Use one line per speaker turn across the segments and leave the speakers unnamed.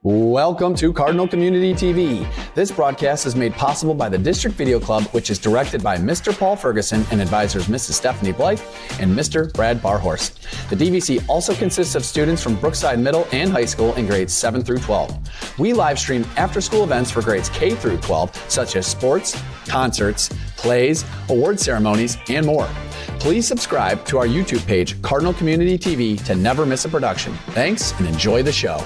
Welcome to Cardinal Community TV. This broadcast is made possible by the District Video Club, which is directed by Mr. Paul Ferguson and advisors Mrs. Stephanie Blythe and Mr. Brad Barhorst. The DVC also consists of students from Brookside Middle and High School in grades 7 through 12. We live stream after-school events for grades K through 12, such as sports, concerts, plays, award ceremonies, and more. Please subscribe to our YouTube page, Cardinal Community TV, to never miss a production. Thanks and enjoy the show.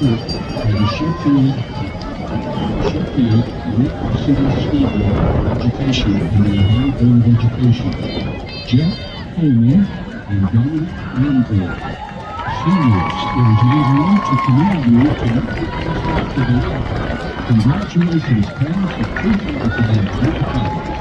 effort by the Sheffield City School Board of Education and the Ohio Board of Education, Jeff Coleman and Dominic Lindbergh. Seniors, it is my honor to commend you to the today. Congratulations, parents of 2025.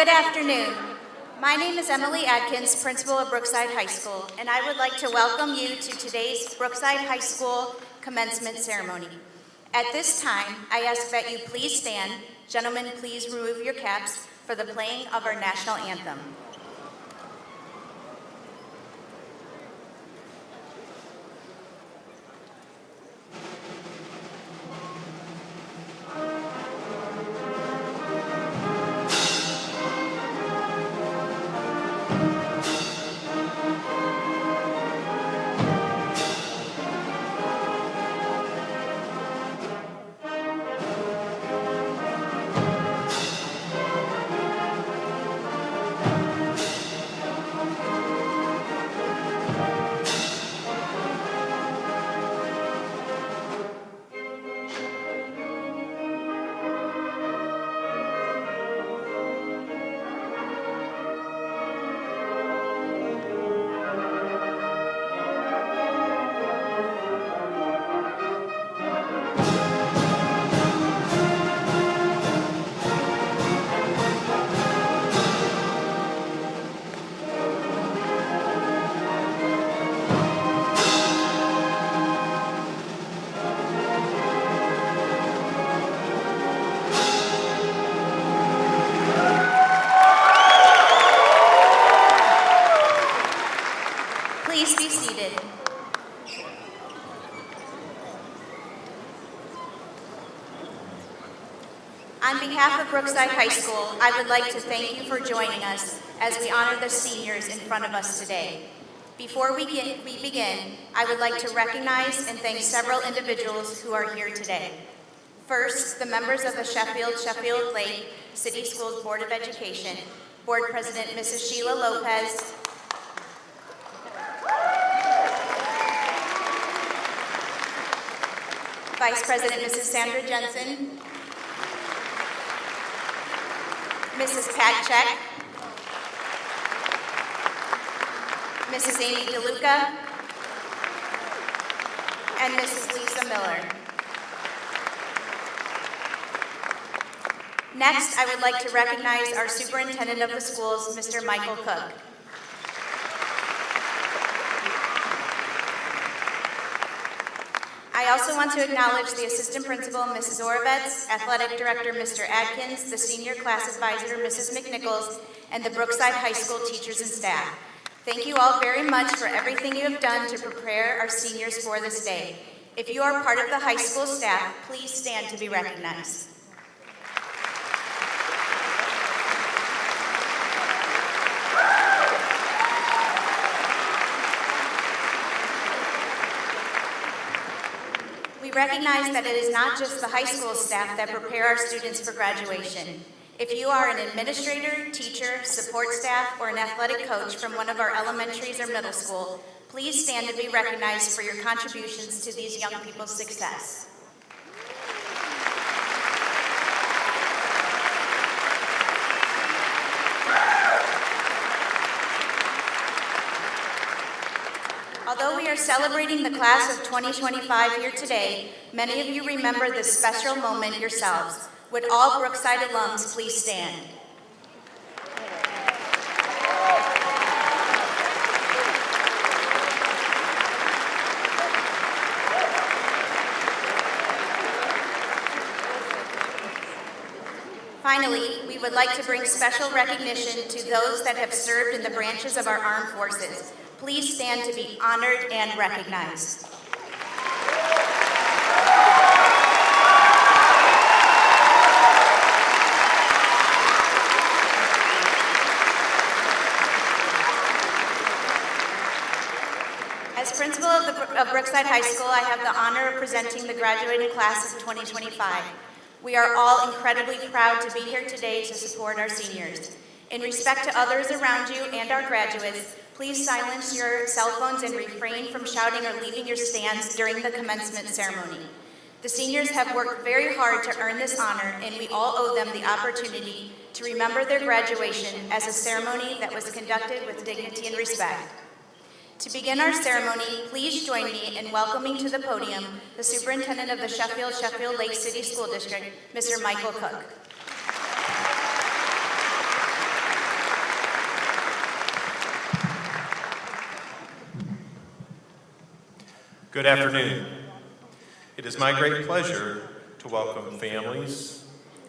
Good afternoon. My name is Emily Adkins, principal of Brookside High School, and I would like to welcome you to today's Brookside High School commencement ceremony. At this time, I ask that you please stand. Gentlemen, please remove your caps for the playing of our national anthem. Please be seated. On behalf of Brookside High School, I would like to thank you for joining us as we honor the seniors in front of us today. Before we begin, I would like to recognize and thank several individuals who are here today. First, the members of the Sheffield Lake City Schools Board of Education, Board President Mrs. Sheila Lopez, Vice President Mrs. Sandra Jensen, Mrs. Pat Check, Mrs. Amy DeLuca, and Mrs. Lisa Miller. Next, I would like to recognize our Superintendent of the Schools, Mr. Michael Cook. I also want to acknowledge the Assistant Principal, Mrs. Orovets, Athletic Director, Mr. Adkins, the Senior Class Advisor, Mrs. McNichols, and the Brookside High School teachers and staff. Thank you all very much for everything you have done to prepare our seniors for this day. If you are part of the high school staff, please stand to be recognized. We recognize that it is not just the high school staff that prepare our students for graduation. If you are an administrator, teacher, support staff, or an athletic coach from one of our elementaries or middle school, please stand to be recognized for your contributions to these young people's success. Although we are celebrating the class of 2025 here today, many of you remember this special moment yourselves. Would all Brookside alums please stand? Finally, we would like to bring special recognition to those that have served in the branches of our armed forces. Please stand to be honored and recognized. As principal of Brookside High School, I have the honor of presenting the graduating class of 2025. We are all incredibly proud to be here today to support our seniors. In respect to others around you and our graduates, please silence your cell phones and refrain from shouting or leaving your stands during the commencement ceremony. The seniors have worked very hard to earn this honor, and we all owe them the opportunity to remember their graduation as a ceremony that was conducted with dignity and respect. To begin our ceremony, please join me in welcoming to the podium the Superintendent of the Sheffield Lake City School District, Mr. Michael Cook.
Good afternoon. It is my great pleasure to welcome families,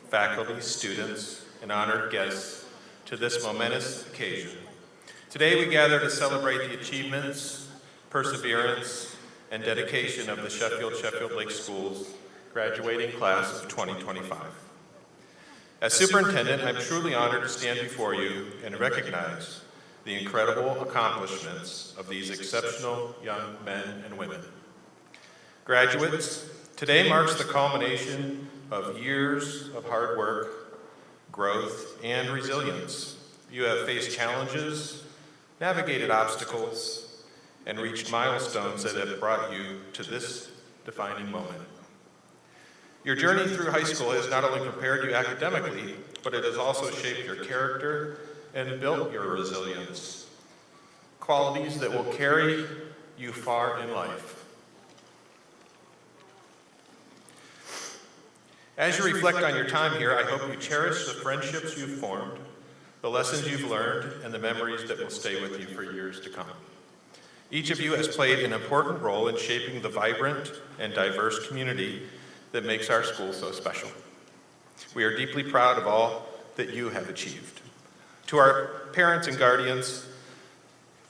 faculty, students, and honored guests to this momentous occasion. Today we gather to celebrate the achievements, perseverance, and dedication of the Sheffield Lake Schools graduating class of 2025. As superintendent, I'm truly honored to stand before you and recognize the incredible accomplishments of these exceptional young men and women. Graduates, today marks the culmination of years of hard work, growth, and resilience. You have faced challenges, navigated obstacles, and reached milestones that have brought you to this defining moment. Your journey through high school has not only prepared you academically, but it has also shaped your character and built your resilience, qualities that will carry you far in life. As you reflect on your time here, I hope you cherish the friendships you've formed, the lessons you've learned, and the memories that will stay with you for years to come. Each of you has played an important role in shaping the vibrant and diverse community that makes our school so special. We are deeply proud of all that you have achieved. To our parents and guardians,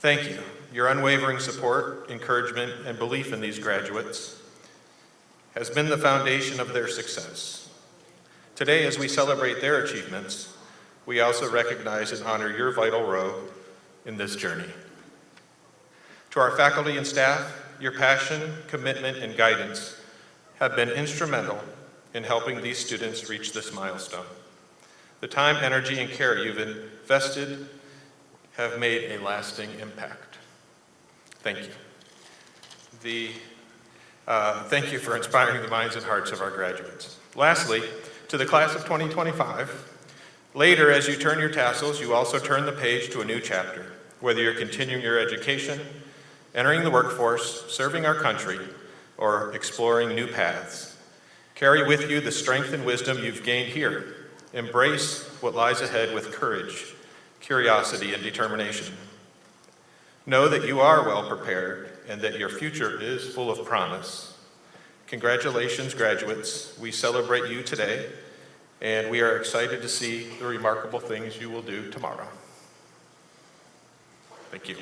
thank you. Your unwavering support, encouragement, and belief in these graduates has been the foundation of their success. Today, as we celebrate their achievements, we also recognize and honor your vital role in this journey. To our faculty and staff, your passion, commitment, and guidance have been instrumental in helping these students reach this milestone. The time, energy, and care you've invested have made a lasting impact. Thank you. Thank you for inspiring the minds and hearts of our graduates. Lastly, to the class of 2025, later as you turn your tassels, you also turn the page to a new chapter. Whether you're continuing your education, entering the workforce, serving our country, or exploring new paths, carry with you the strength and wisdom you've gained here. Embrace what lies ahead with courage, curiosity, and determination. Know that you are well prepared and that your future is full of promise. Congratulations, graduates. We celebrate you today, and we are excited to see the remarkable things you will do tomorrow. Thank you.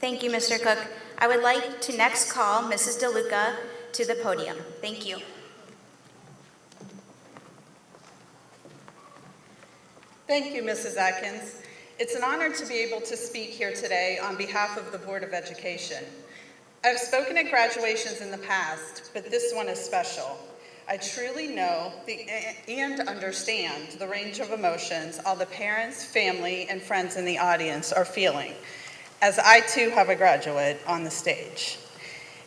Thank you, Mr. Cook. I would like to next call Mrs. DeLuca to the podium. Thank you.
Thank you, Mrs. Atkins. It's an honor to be able to speak here today on behalf of the Board of Education. I've spoken at graduations in the past, but this one is special. I truly know and understand the range of emotions all the parents, family, and friends in the audience are feeling, as I too have a graduate on the stage.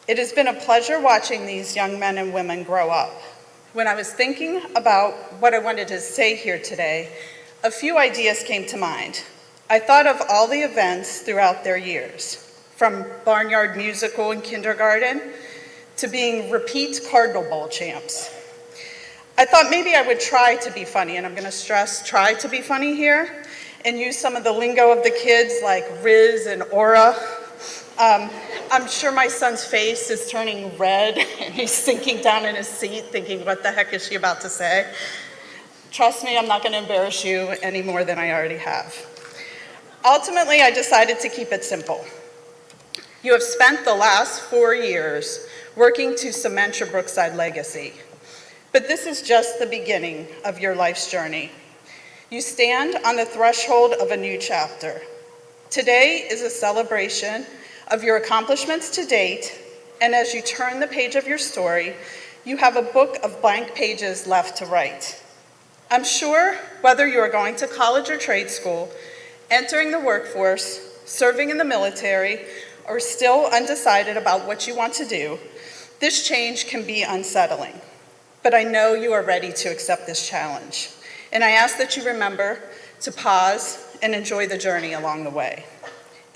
It has been a pleasure watching these young men and women grow up. When I was thinking about what I wanted to say here today, a few ideas came to mind. I thought of all the events throughout their years, from Barnyard Musical in kindergarten to being repeat Cardinal Bowl champs. I thought maybe I would try to be funny, and I'm going to stress try to be funny here, and use some of the lingo of the kids like Riz and Aura. I'm sure my son's face is turning red and he's sinking down in his seat thinking, what the heck is she about to say? Trust me, I'm not going to embarrass you any more than I already have. Ultimately, I decided to keep it simple. You have spent the last 4 years working to cement your Brookside legacy, but this is just the beginning of your life's journey. You stand on the threshold of a new chapter. Today is a celebration of your accomplishments to date, and as you turn the page of your story, you have a book of blank pages left to write. I'm sure whether you are going to college or trade school, entering the workforce, serving in the military, or still undecided about what you want to do, this change can be unsettling. But I know you are ready to accept this challenge. And I ask that you remember to pause and enjoy the journey along the way.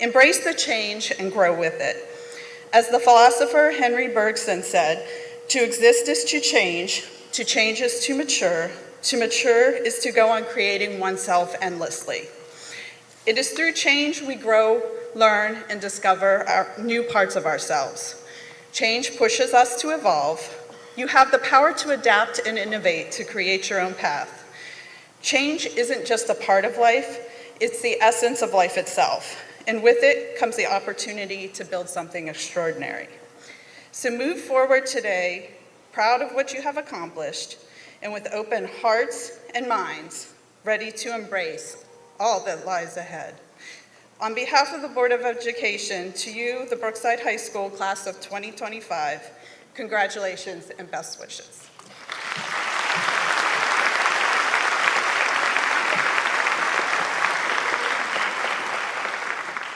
Embrace the change and grow with it. As the philosopher Henry Bergson said, To exist is to change is to mature is to go on creating oneself endlessly. It is through change we grow, learn, and discover new parts of ourselves. Change pushes us to evolve. You have the power to adapt and innovate to create your own path. Change isn't just a part of life, it's the essence of life itself. And with it comes the opportunity to build something extraordinary. So move forward today, proud of what you have accomplished, and with open hearts and minds, ready to embrace all that lies ahead. On behalf of the Board of Education, to you, the Brookside High School class of 2025, congratulations and best wishes.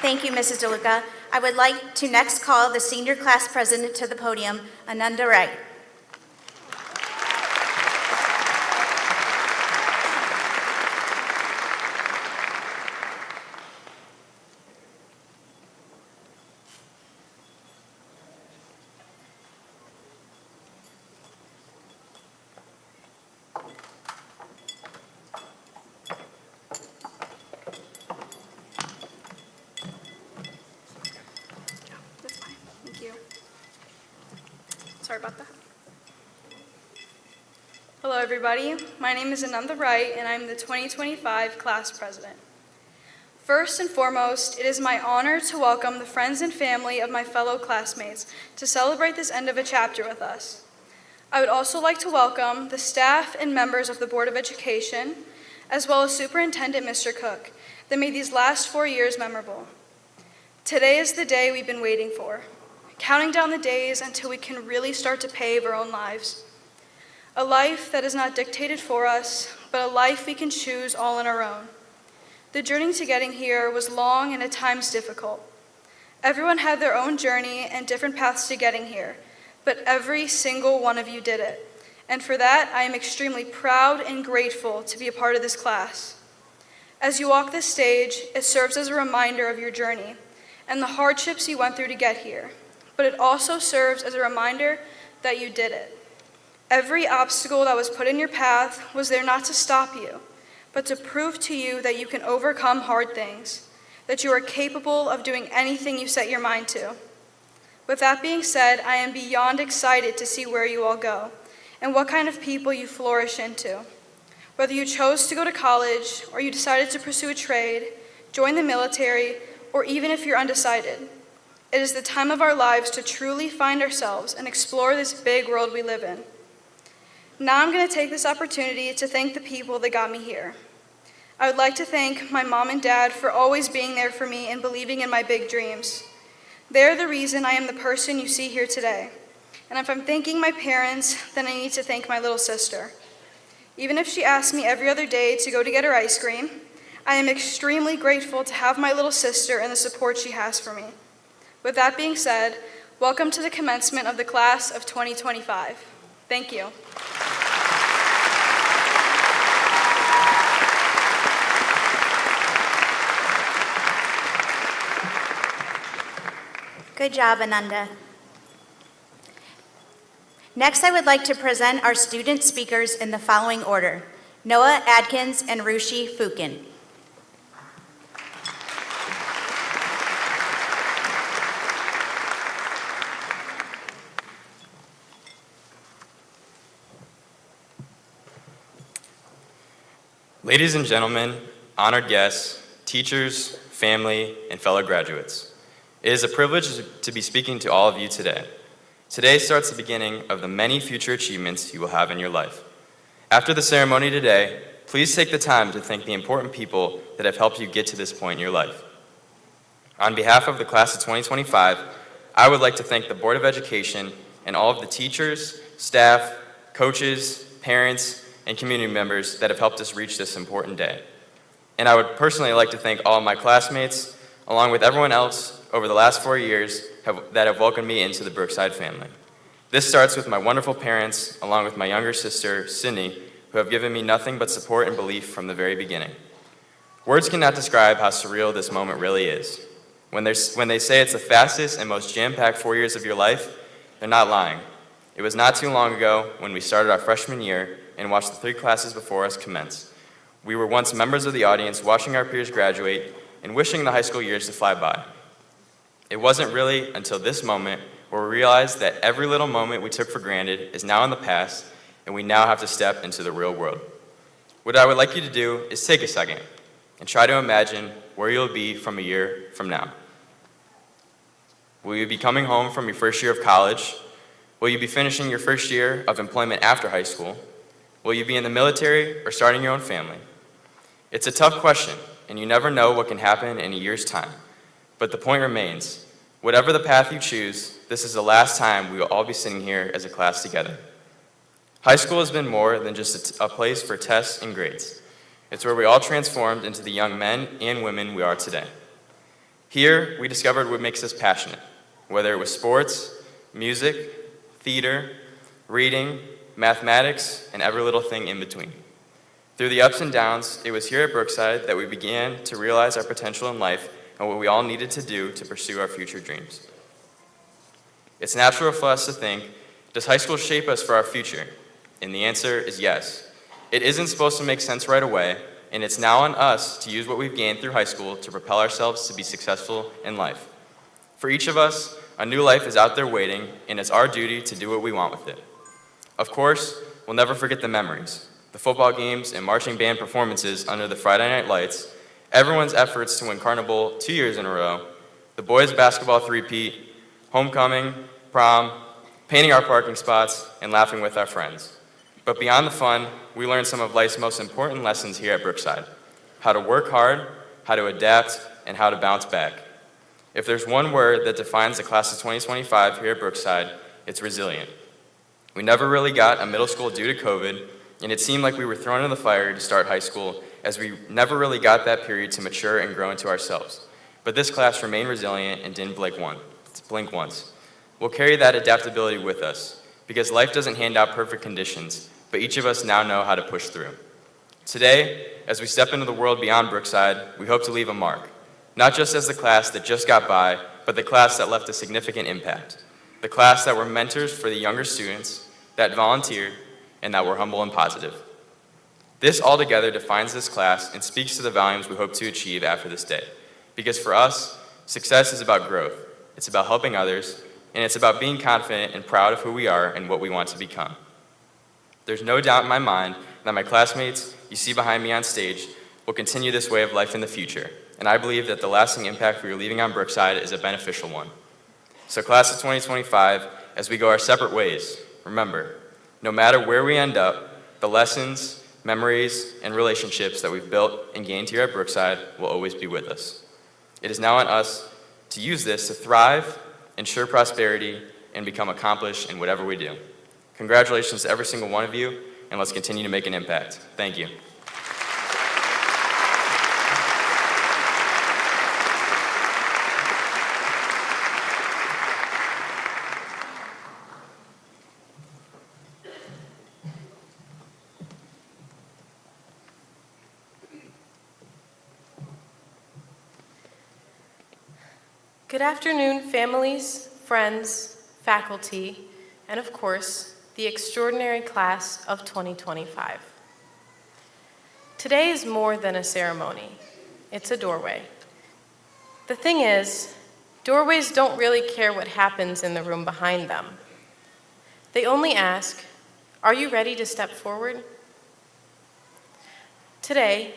Thank you, Mrs. DeLuca. I would like to next call the senior class president to the podium, Ananda Rai.
That's fine. Thank you. Sorry about that. Hello, everybody. My name is Ananda Wright, and I'm the 2025 class president. First and foremost, it is my honor to welcome the friends and family of my fellow classmates to celebrate this end of a chapter with us. I would also like to welcome the staff and members of the Board of Education, as well as Superintendent Mr. Cook, that made these last 4 years memorable. Today is the day we've been waiting for, counting down the days until we can really start to pave our own lives. A life that is not dictated for us, but a life we can choose all on our own. The journey to getting here was long and at times difficult. Everyone had their own journey and different paths to getting here, but every single one of you did it. And for that, I am extremely proud and grateful to be a part of this class. As you walk this stage, it serves as a reminder of your journey and the hardships you went through to get here, but it also serves as a reminder that you did it. Every obstacle that was put in your path was there not to stop you, but to prove to you that you can overcome hard things, that you are capable of doing anything you set your mind to. With that being said, I am beyond excited to see where you all go and what kind of people you flourish into. Whether you chose to go to college or you decided to pursue a trade, join the military, or even if you're undecided, it is the time of our lives to truly find ourselves and explore this big world we live in. Now I'm going to take this opportunity to thank the people that got me here. I would like to thank my mom and dad for always being there for me and believing in my big dreams. They're the reason I am the person you see here today. And if I'm thanking my parents, then I need to thank my little sister. Even if she asks me every other day to go to get her ice cream, I am extremely grateful to have my little sister and the support she has for me. With that being said, welcome to the commencement of the class of 2025. Thank you.
Good job, Ananda. Next, I would like to present our student speakers in the following order: Noah Adkins and Rushi Fukin.
Ladies and gentlemen, honored guests, teachers, family, and fellow graduates, it is a privilege to be speaking to all of you today. Today starts the beginning of the many future achievements you will have in your life. After the ceremony today, please take the time to thank the important people that have helped you get to this point in your life. On behalf of the class of 2025, I would like to thank the Board of Education and all of the teachers, staff, coaches, parents, and community members that have helped us reach this important day. And I would personally like to thank all of my classmates, along with everyone else over the last 4 years that have welcomed me into the Brookside family. This starts with my wonderful parents, along with my younger sister, Sydney, who have given me nothing but support and belief from the very beginning. Words cannot describe how surreal this moment really is. When they say it's the fastest and most jam-packed 4 years of your life, they're not lying. It was not too long ago when we started our freshman year and watched the 3 classes before us commence. We were once members of the audience watching our peers graduate and wishing the high school years to fly by. It wasn't really until this moment where we realized that every little moment we took for granted is now in the past, and we now have to step into the real world. What I would like you to do is take a second and try to imagine where you'll be from a year from now. Will you be coming home from your first year of college? Will you be finishing your first year of employment after high school? Will you be in the military or starting your own family? It's a tough question, and you never know what can happen in a year's time. But the point remains, whatever the path you choose, this is the last time we will all be sitting here as a class together. High school has been more than just a place for tests and grades. It's where we all transformed into the young men and women we are today. Here, we discovered what makes us passionate, whether it was sports, music, theater, reading, mathematics, and every little thing in between. Through the ups and downs, it was here at Brookside that we began to realize our potential in life and what we all needed to do to pursue our future dreams. It's natural for us to think, does high school shape us for our future? And the answer is yes. It isn't supposed to make sense right away, and it's now on us to use what we've gained through high school to propel ourselves to be successful in life. For each of us, a new life is out there waiting, and it's our duty to do what we want with it. Of course, we'll never forget the memories, the football games and marching band performances under the Friday night lights, everyone's efforts to win Carnival 2 years in a row, the boys' basketball three-peat, homecoming, prom, painting our parking spots, and laughing with our friends. But beyond the fun, we learned some of life's most important lessons here at Brookside: how to work hard, how to adapt, and how to bounce back. If there's one word that defines the class of 2025 here at Brookside, it's resilient. We never really got a middle school due to COVID, and it seemed like we were thrown in the fire to start high school, as we never really got that period to mature and grow into ourselves. But this class remained resilient and didn't blink once. We'll carry that adaptability with us, because life doesn't hand out perfect conditions, but each of us now know how to push through. Today, as we step into the world beyond Brookside, we hope to leave a mark, not just as the class that just got by, but the class that left a significant impact, the class that were mentors for the younger students, that volunteered, and that were humble and positive. This altogether defines this class and speaks to the values we hope to achieve after this day. Because for us, success is about growth, it's about helping others, and it's about being confident and proud of who we are and what we want to become. There's no doubt in my mind that my classmates you see behind me on stage will continue this way of life in the future, and I believe that the lasting impact we are leaving on Brookside is a beneficial one. So class of 2025, as we go our separate ways, remember, no matter where we end up, the lessons, memories, and relationships that we've built and gained here at Brookside will always be with us. It is now on us to use this to thrive, ensure prosperity, and become accomplished in whatever we do. Congratulations to every single one of you, and let's continue to make an impact. Thank you.
Good afternoon, families, friends, faculty, and of course, the extraordinary class of 2025. Today is more than a ceremony. It's a doorway. The thing is, doorways don't really care what happens in the room behind them. They only ask, are you ready to step forward? Today,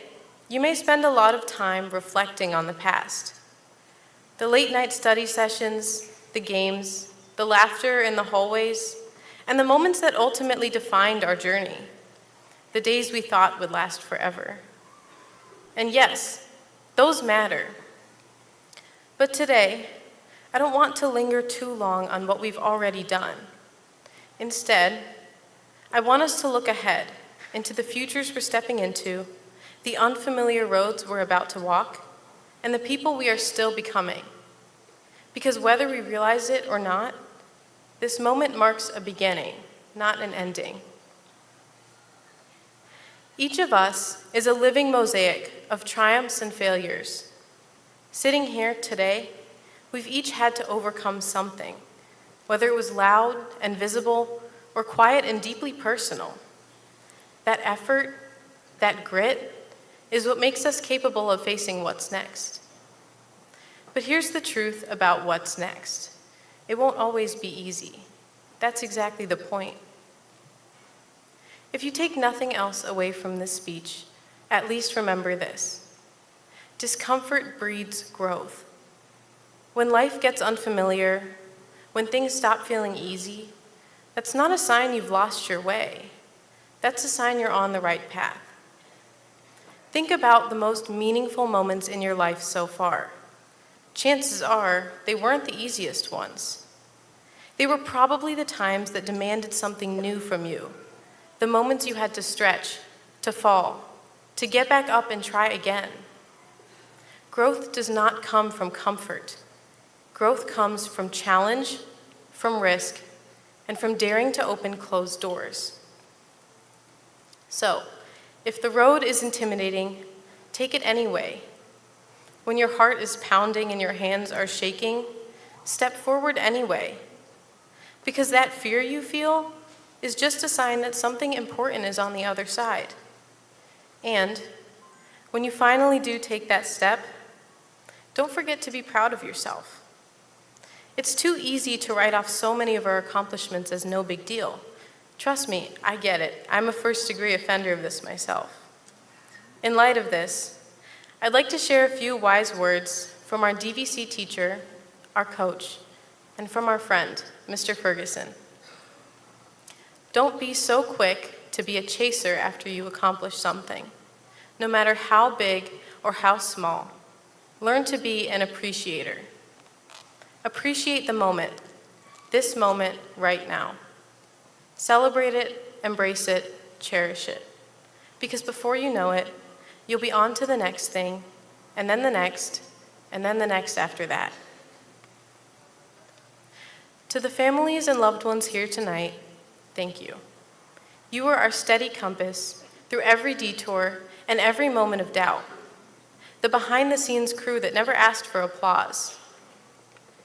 you may spend a lot of time reflecting on the past. The late-night study sessions, the games, the laughter in the hallways, and the moments that ultimately defined our journey, the days we thought would last forever. And yes, those matter. But today, I don't want to linger too long on what we've already done. Instead, I want us to look ahead into the futures we're stepping into, the unfamiliar roads we're about to walk, and the people we are still becoming. Because whether we realize it or not, this moment marks a beginning, not an ending. Each of us is a living mosaic of triumphs and failures. Sitting here today, we've each had to overcome something, whether it was loud and visible or quiet and deeply personal. That effort, that grit, is what makes us capable of facing what's next. But here's the truth about what's next. It won't always be easy. That's exactly the point. If you take nothing else away from this speech, at least remember this. Discomfort breeds growth. When life gets unfamiliar, when things stop feeling easy, that's not a sign you've lost your way. That's a sign you're on the right path. Think about the most meaningful moments in your life so far. Chances are they weren't the easiest ones. They were probably the times that demanded something new from you, the moments you had to stretch, to fall, to get back up and try again. Growth does not come from comfort. Growth comes from challenge, from risk, and from daring to open closed doors. So, if the road is intimidating, take it anyway. When your heart is pounding and your hands are shaking, step forward anyway. Because that fear you feel is just a sign that something important is on the other side. And when you finally do take that step, don't forget to be proud of yourself. It's too easy to write off so many of our accomplishments as no big deal. Trust me, I get it. I'm a first-degree offender of this myself. In light of this, I'd like to share a few wise words from our DVC teacher, our coach, and from our friend, Mr. Ferguson. Don't be so quick to be a chaser after you accomplish something, no matter how big or how small. Learn to be an appreciator. Appreciate the moment, this moment right now. Celebrate it, embrace it, cherish it. Because before you know it, you'll be on to the next thing, and then the next, and then the next after that. To the families and loved ones here tonight, thank you. You are our steady compass through every detour and every moment of doubt. The behind-the-scenes crew that never asked for applause.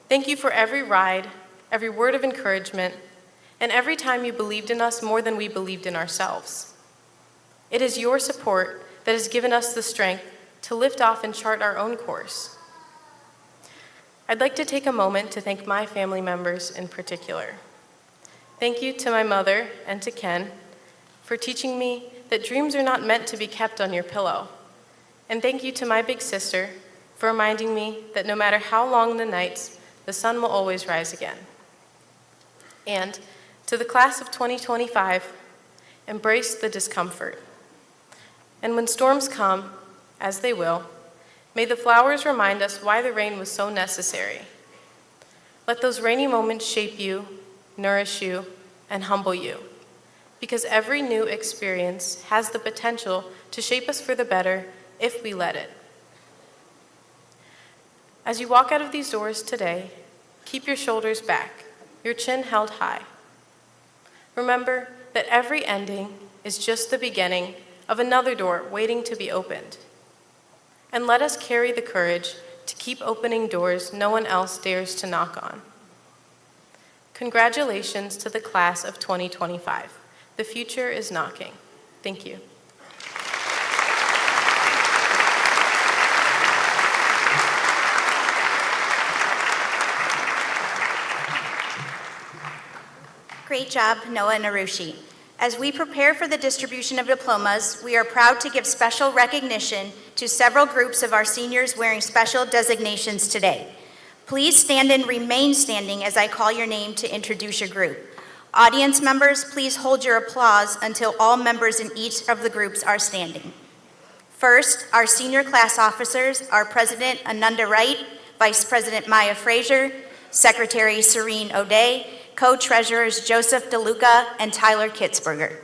Thank you for every ride, every word of encouragement, and every time you believed in us more than we believed in ourselves. It is your support that has given us the strength to lift off and chart our own course. I'd like to take a moment to thank my family members in particular. Thank you to my mother and to Ken for teaching me that dreams are not meant to be kept on your pillow. And thank you to my big sister for reminding me that no matter how long the nights, the sun will always rise again. And to the class of 2025, embrace the discomfort. And when storms come, as they will, may the flowers remind us why the rain was so necessary. Let those rainy moments shape you, nourish you, and humble you. Because every new experience has the potential to shape us for the better if we let it. As you walk out of these doors today, keep your shoulders back, your chin held high. Remember that every ending is just the beginning of another door waiting to be opened. And let us carry the courage to keep opening doors no one else dares to knock on. Congratulations to the class of 2025. The future is knocking. Thank you.
Great job, Noah and Arushi. As we prepare for the distribution of diplomas, we are proud to give special recognition to several groups of our seniors wearing special designations today. Please stand and remain standing as I call your name to introduce your group. Audience members, please hold your applause until all members in each of the groups are standing. First, our senior class officers are President Ananda Wright, Vice President Maya Frazier, Secretary Serene O'Day, Co-Treasurers Joseph DeLuca and Tyler Kitzberger.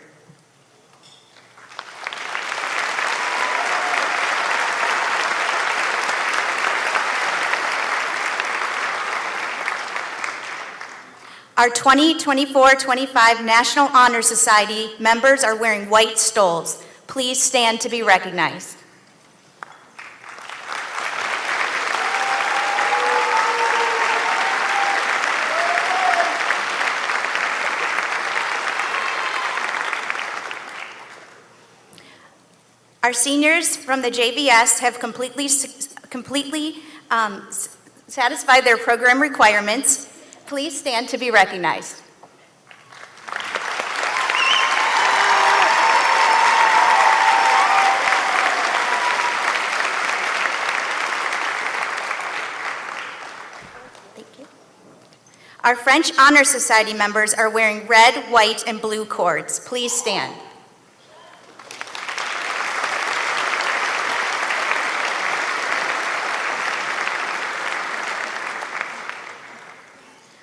Our 2024-25 National Honor Society members are wearing white stoles. Please stand to be recognized. Our seniors from the JVS have completely satisfied their program requirements. Please stand to be recognized. Thank you. Our French Honor Society members are wearing red, white, and blue cords. Please stand.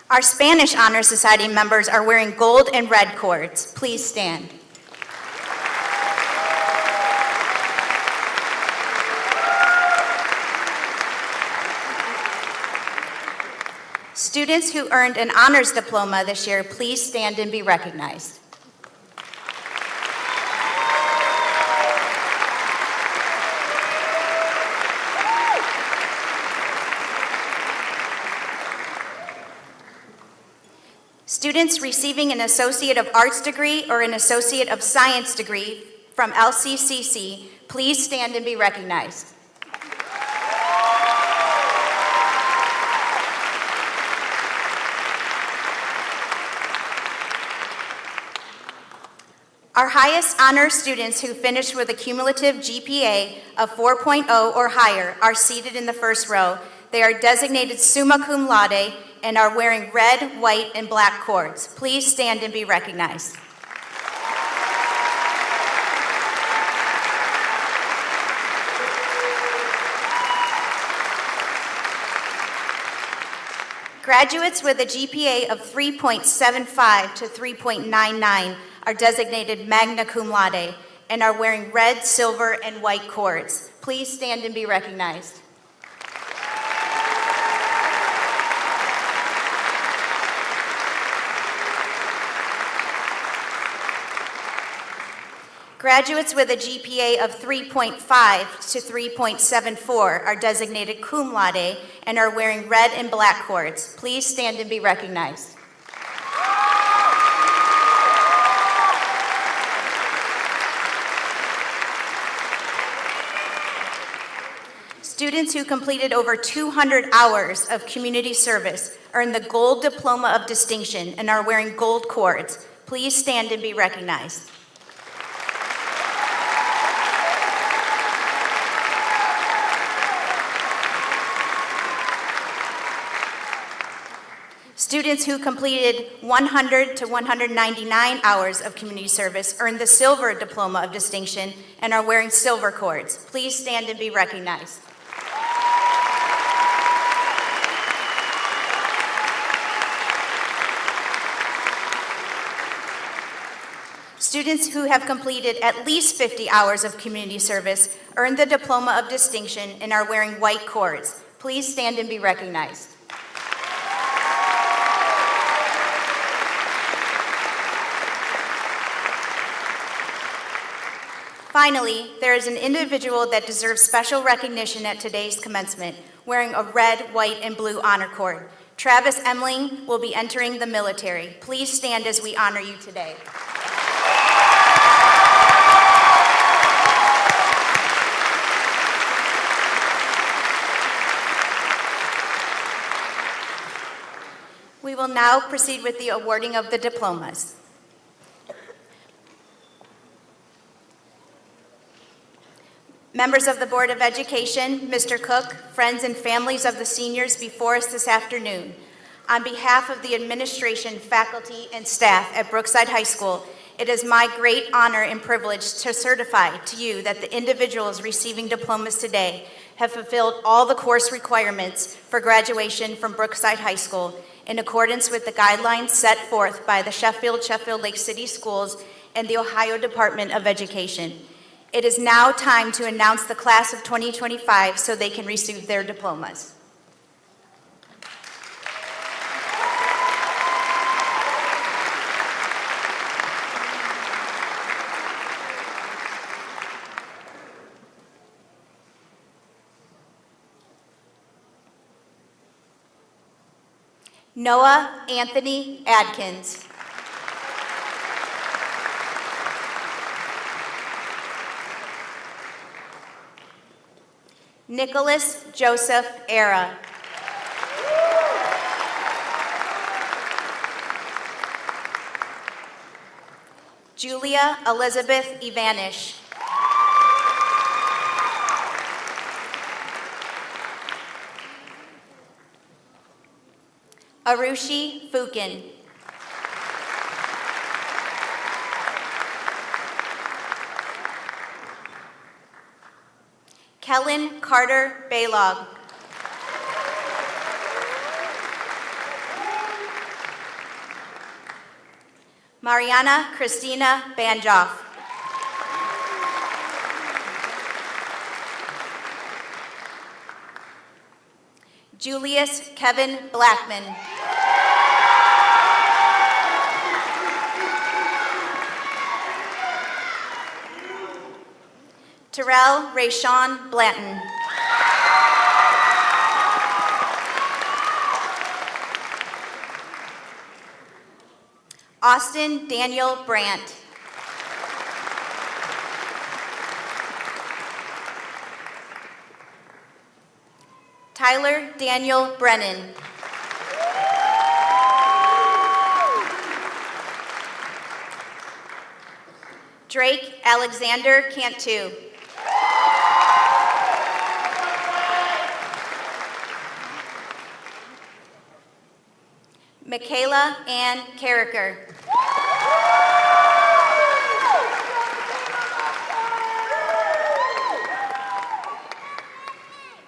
Our Spanish Honor Society members are wearing gold and red cords. Please stand. Students who earned an honors diploma this year, please stand and be recognized. Students receiving an Associate of Arts degree or an Associate of Science degree from LCCC, please stand and be recognized. Our highest honor students who finished with a cumulative GPA of 4.0 or higher are seated in the first row. They are designated summa cum laude and are wearing red, white, and black cords. Please stand and be recognized. Graduates with a GPA of 3.75 to 3.99 are designated magna cum laude and are wearing red, silver, and white cords. Please stand and be recognized. Graduates with a GPA of 3.5 to 3.74 are designated cum laude and are wearing red and black cords. Please stand and be recognized. Students who completed over 200 hours of community service earned the Gold Diploma of Distinction and are wearing gold cords. Please stand and be recognized. Students who completed 100 to 199 hours of community service earned the Silver Diploma of Distinction and are wearing silver cords. Please stand and be recognized. Students who have completed at least 50 hours of community service earned the Diploma of Distinction and are wearing white cords. Please stand and be recognized. Finally, there is an individual that deserves special recognition at today's commencement, wearing a red, white, and blue honor cord. Travis Emling will be entering the military. Please stand as we honor you today. We will now proceed with the awarding of the diplomas. Members of the Board of Education, Mr. Cook, friends and families of the seniors before us this afternoon, on behalf of the administration, faculty, and staff at Brookside High School, it is my great honor and privilege to certify to you that the individuals receiving diplomas today have fulfilled all the course requirements for graduation from Brookside High School in accordance with the guidelines set forth by the Sheffield Lake City Schools and the Ohio Department of Education. It is now time to announce the class of 2025 so they can receive their diplomas. Noah Anthony Adkins. Nicholas Joseph Era. Julia Elizabeth Ivanish. Arushi Fukin. Kellen Carter Baylog. Mariana Christina Banjoff. Julius Kevin Blackman. Terrell Rayshawn Blanton. Austin Daniel Brandt. Tyler Daniel Brennan. Drake Alexander Cantu. Michaela Ann Carricker.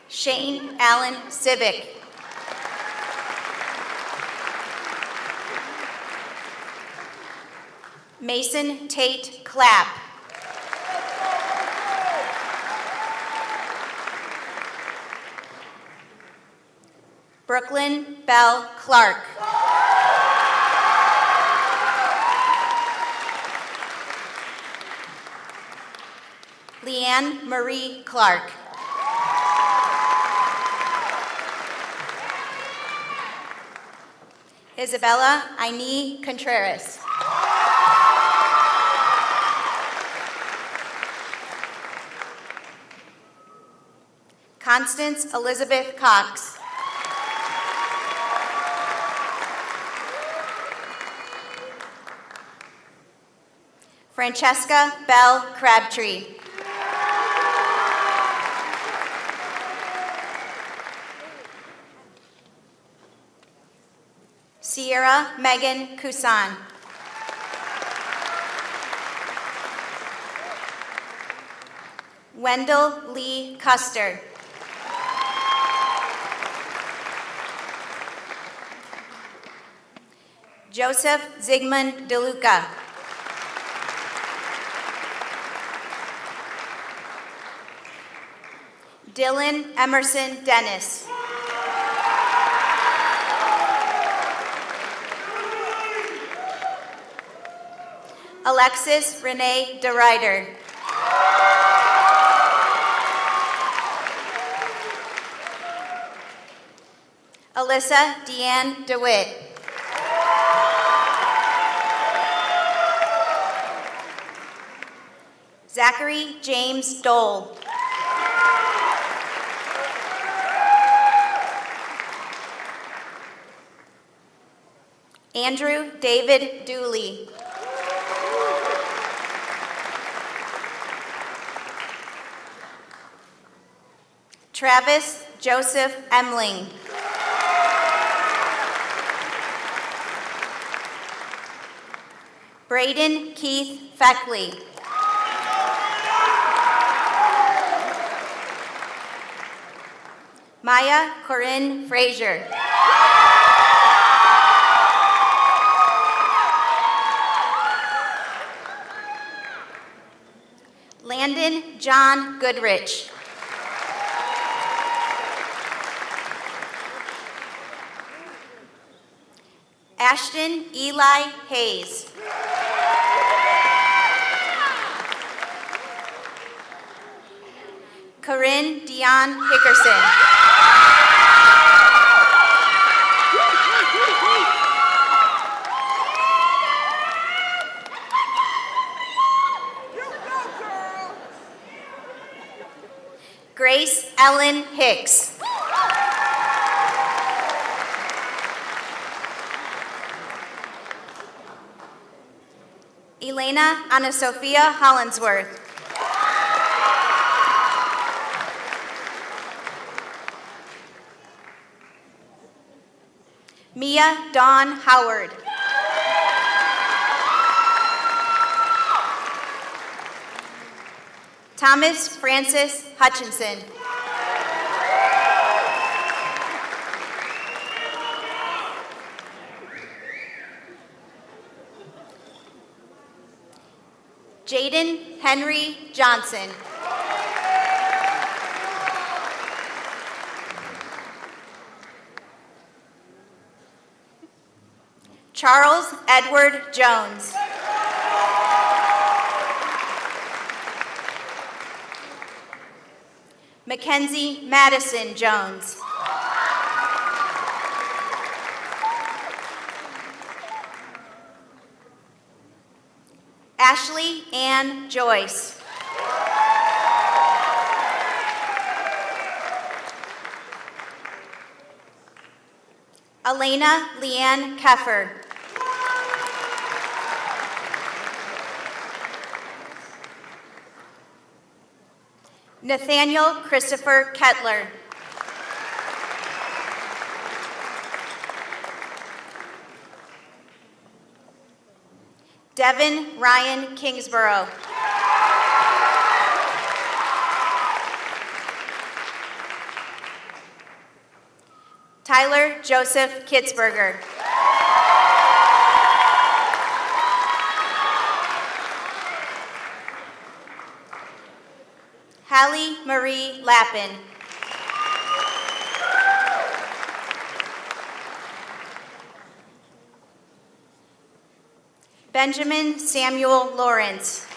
Shane Allen Civic. Mason Tate Clapp. Brooklyn Bell Clark. Leanne Marie Clark. Isabella Aini Contreras. Constance Elizabeth Cox. Francesca Bell Crabtree. Sierra Megan Kusan. Wendell Lee Custer. Joseph Zygmunt DeLuca. Dylan Emerson Dennis. Alexis Renee DeRider. Alyssa Deanne DeWitt. Zachary James Dole. Andrew David Dooley. Travis Joseph Emling. Braden Keith Feckley. Maya Corinne Frazier. Landon John Goodrich. Ashton Eli Hayes. Corinne Dion Hickerson. Grace Ellen Hicks. Elena Ana Sofia Hollinsworth. Mia Dawn Howard. Thomas Francis Hutchinson. Jaden Henry Johnson. Charles Edward Jones. Mackenzie Madison Jones. Ashley Ann Joyce. Elena Leanne Keffer. Nathaniel Christopher Kettler. Devin Ryan Kingsborough. Tyler Joseph Kitzberger. Hallie Marie Lappin. Benjamin Samuel Lawrence.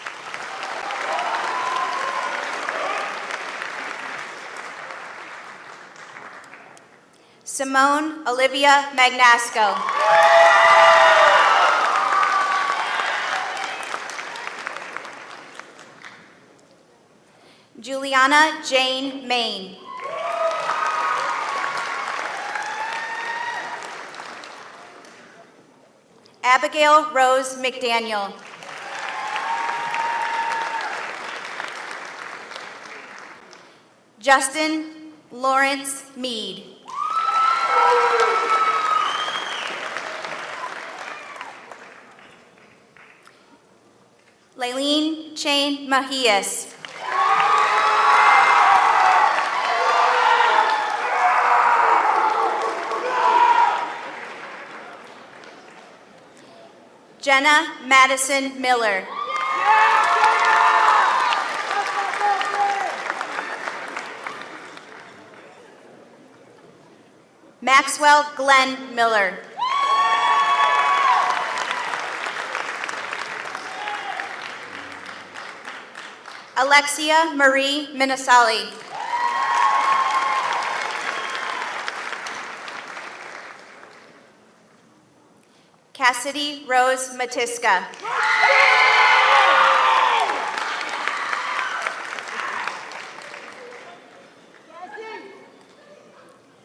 Simone Olivia Magnasco. Juliana Jane Main. Abigail Rose McDaniel. Justin Lawrence Mead. Laylene Chain Mahias. Jenna Madison Miller. Maxwell Glenn Miller. Alexia Marie Minasali. Cassidy Rose Matiska.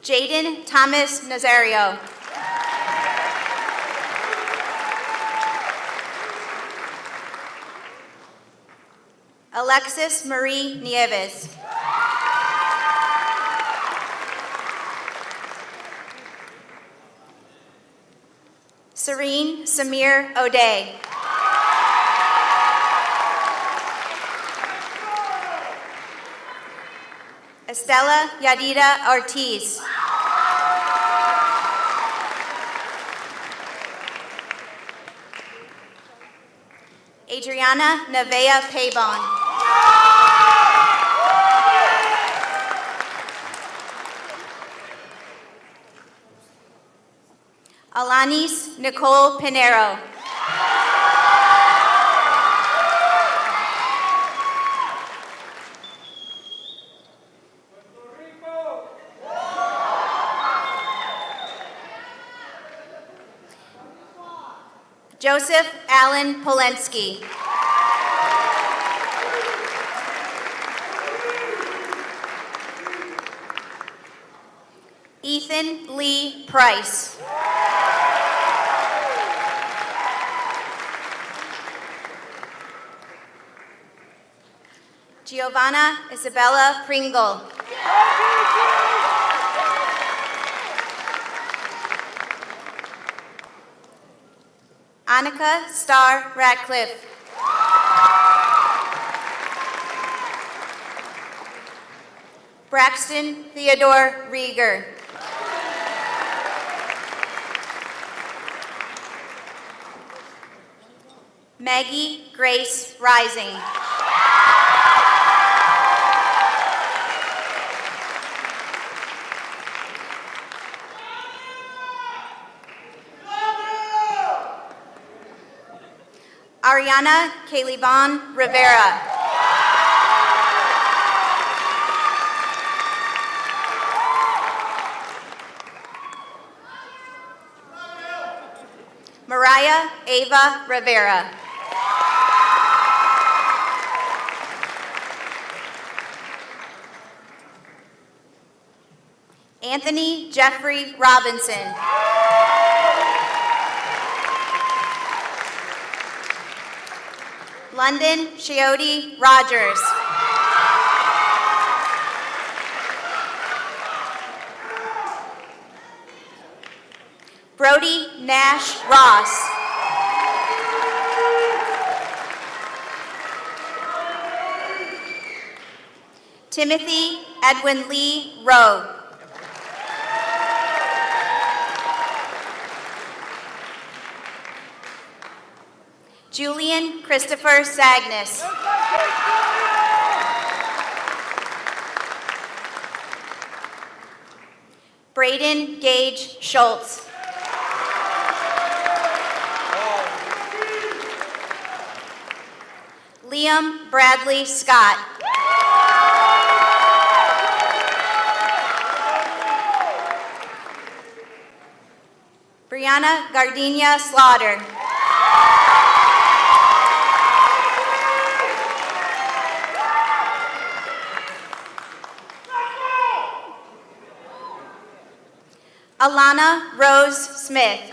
Jaden Thomas Nazario. Alexis Marie Nieves. Serene Samir O'Day. Estela Yadida Ortiz. Adriana Nevea Paybon. Alanis Nicole Pinero. Joseph Allen Polensky. Ethan Lee Price. Giovanna Isabella Pringle. Annika Starr Ratcliffe. Braxton Theodore Rieger. Maggie Grace Rising. Ariana Calibon Rivera. Mariah Ava Rivera. Anthony Jeffrey Robinson. London Chiodi Rogers. Brody Nash Ross. Timothy Edwin Lee Rowe. Julian Christopher Sagnis. Braden Gage Schultz. Liam Bradley Scott. Brianna Gardenia Slaughter. Alana Rose Smith.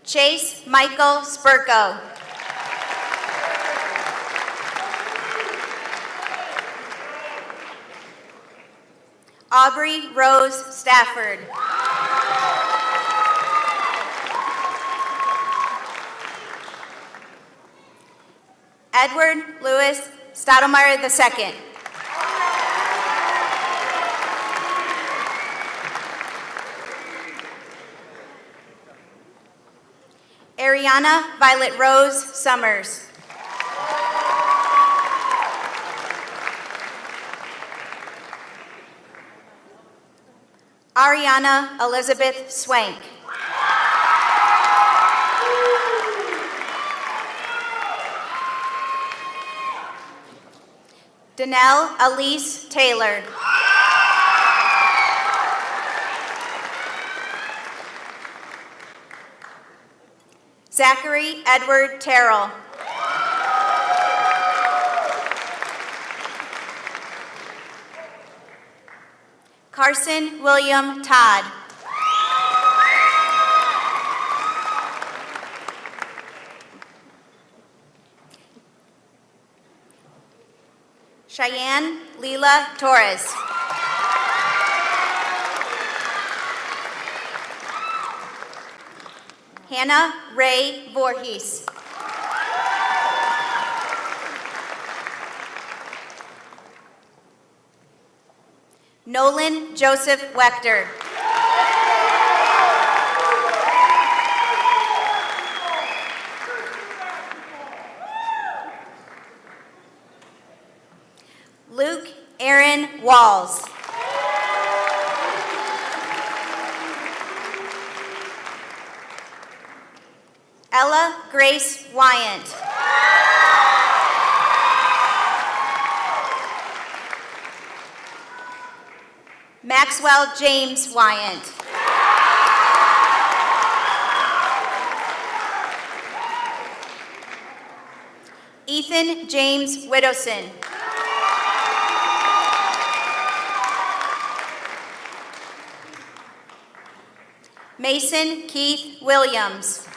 Chase Michael Spurko. Aubrey Rose Stafford. Edward Lewis Stoudemire II. Ariana Violet Rose Summers. Ariana Elizabeth Swank. Danelle Elise Taylor. Zachary Edward Terrell. Carson William Todd. Cheyenne Leela Torres. Hannah Ray Voorhees. Nolan Joseph Wechter. Luke Aaron Walls. Ella Grace Wyant. Maxwell James Wyant. Ferguson James Widowson. Mason Keith Williams.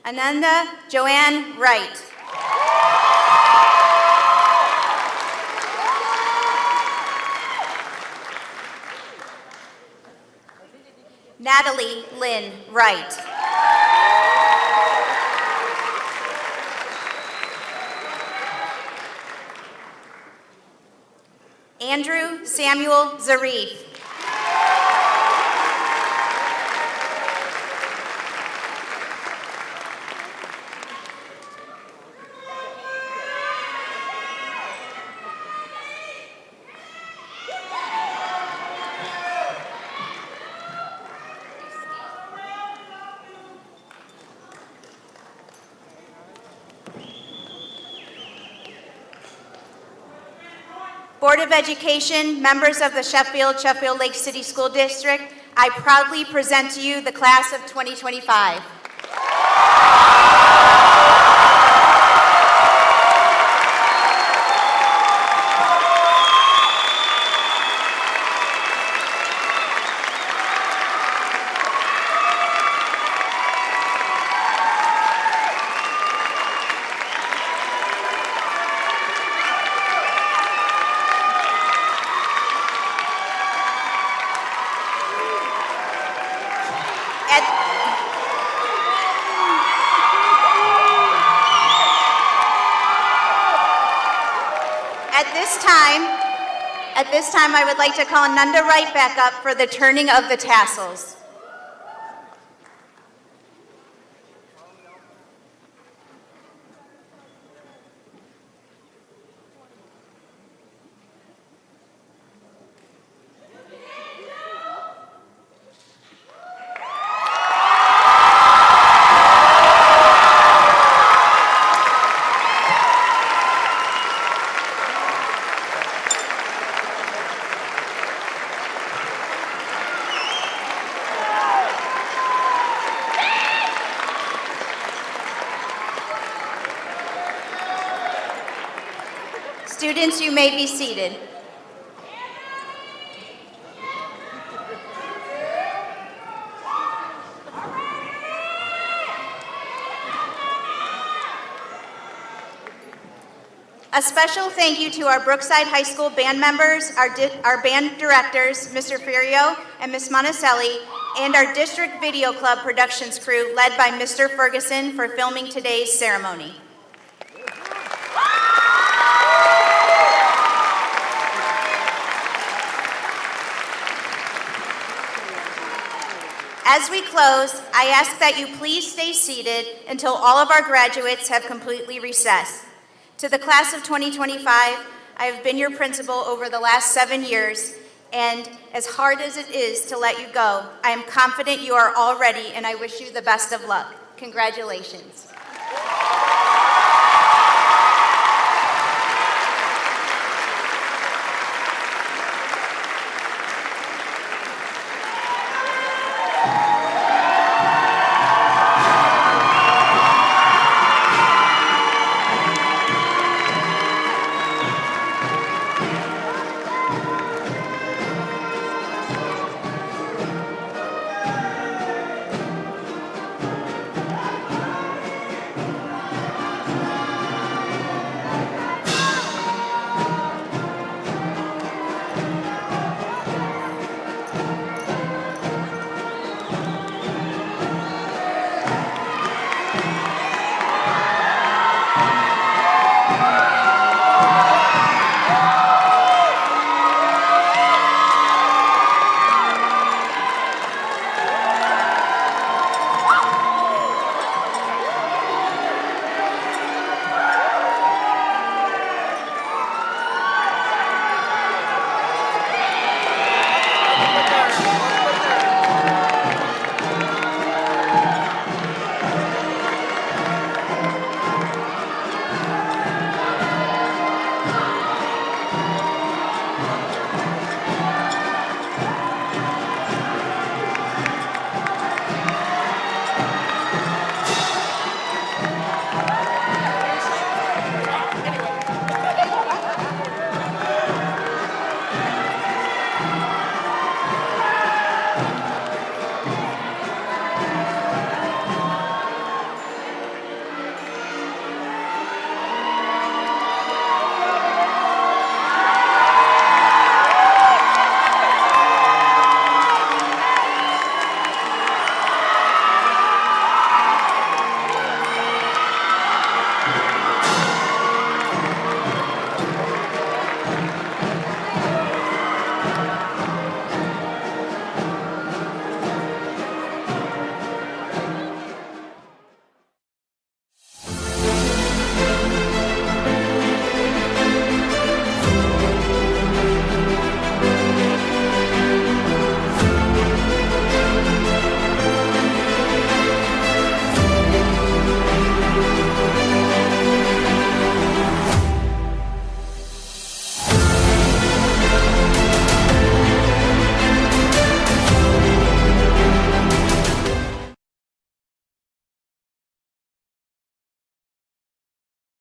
Ananda Joanne Wright. Natalie Lynn Wright. Andrew Samuel Zarif. Board of Education, members of the Sheffield Lake City School District, I proudly present to you the class of 2025. At this time, I would like to call Nanda Wright back up for the turning of the tassels. Students, you may be seated. A special thank you to our Brookside High School band members, our band directors, Mr. Ferrio and Ms. Monticelli, and our District Video Club productions crew led by Mr. Ferguson for filming today's ceremony. As we close, I ask that you please stay seated until all of our graduates have completely recessed. To the class of 2025, I have been your principal over the last 7 years, and as hard as it is to let you go, I am confident you are all ready, and I wish you the best of luck. Congratulations.